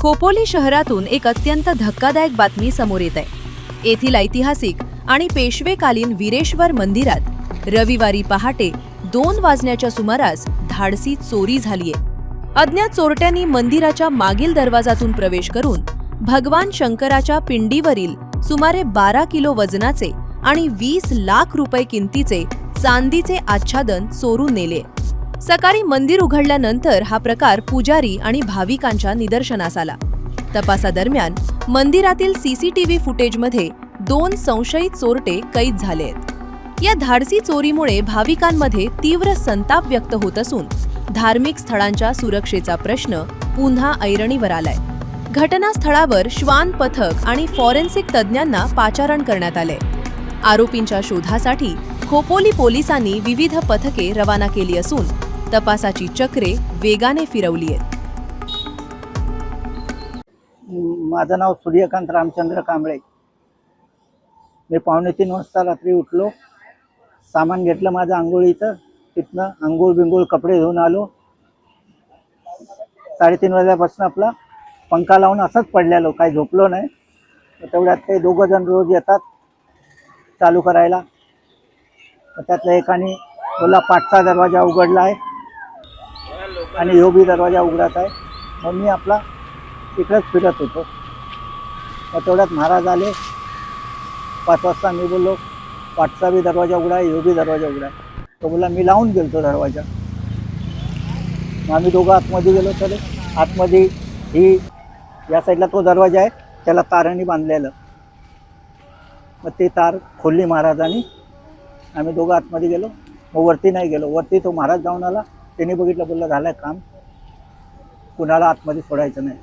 खोपोली शहरातून एक अत्यंत धक्कादायक बातमी समोर येत आहे। येथील ऐतिहासिक आणि पेशवेकालीन वीरेश्वर मंदिरात रविवारी पहाटे 2 वाजण्याच्या सुमारास धाडसी चोरी झालीये। अज्ञात चोरट्यांनी मंदिराच्या मागील दरवाजातून प्रवेश करून भगवान शंकराच्या पिंडीवरील सुमारे 12 किलो वजनाचे आणि 20 लाख रुपये किमतीचे चांदीचे आच्छादन चोरून नेले। सकाळी मंदिर उघडल्यानंतर हा प्रकार पुजारी आणि भाविकांच्या निदर्शनास आला। तपासादरम्यान मंदिरातील सीसीटीव्ही फुटेजमध्ये 2 संशयित चोरटे कैद झाले आहेत। या धाडसी चोरीमुळे भाविकांमध्ये तीव्र संताप व्यक्त होत असून धार्मिक स्थळांच्या सुरक्षेचा प्रश्न पुन्हा ऐरणीवर आलाय। घटनास्थळावर श्वान पथक आणि फॉरेन्सिक तज्ज्ञांना पाचारण करण्यात आले। आरोपींच्या शोधासाठी खोपोली पोलिसांनी विविध पथके रवाना केली असून तपासाची चक्रे वेगाने फिरवली आहेत। माझं नाव सूर्यकांत रामचंद्र कांबळे। मी 2:45 वाजता रात्री उठलो, सामान घेतलं माझं आंघोळीचं, तिथनं आंघोळ बिंघोळ कपडे धुवून आलो। 3:30 वाजल्यापासून आपला पंखा लावून असंच पडलेलो, काही झोपलो नाही। तेवढ्यात काही 2 जण रोज येतात चालू करायला। त्यातल्या एकाने बोला पाठचा दरवाजा उघडला आहे आणि ह्यो बी दरवाजा उघडत आहे। मग मी आपला इकडेच फिरत होतो। मग तेवढ्यात महाराज आले। 5 वाजता मी बोललो पाठचा बी दरवाजा उघडा आहे, ह्यो बी दरवाजा उघडा आहे। तो बोला मी लावून गेलो दरवाजा। मग आम्ही दोघं आतमध्ये गेलो। तर आतमध्ये ही या साईडला तो दरवाजा आहे, त्याला तारांनी बांधलेलं। मग ते तार खोलली महाराजांनी। आम्ही दोघं आतमध्ये गेलो। मग वरती नाही गेलो। वरती तो महाराज जाऊन आला, त्याने बघितलं, बोलला झालं काम, कुणाला आतमध्ये सोडायचं नाही।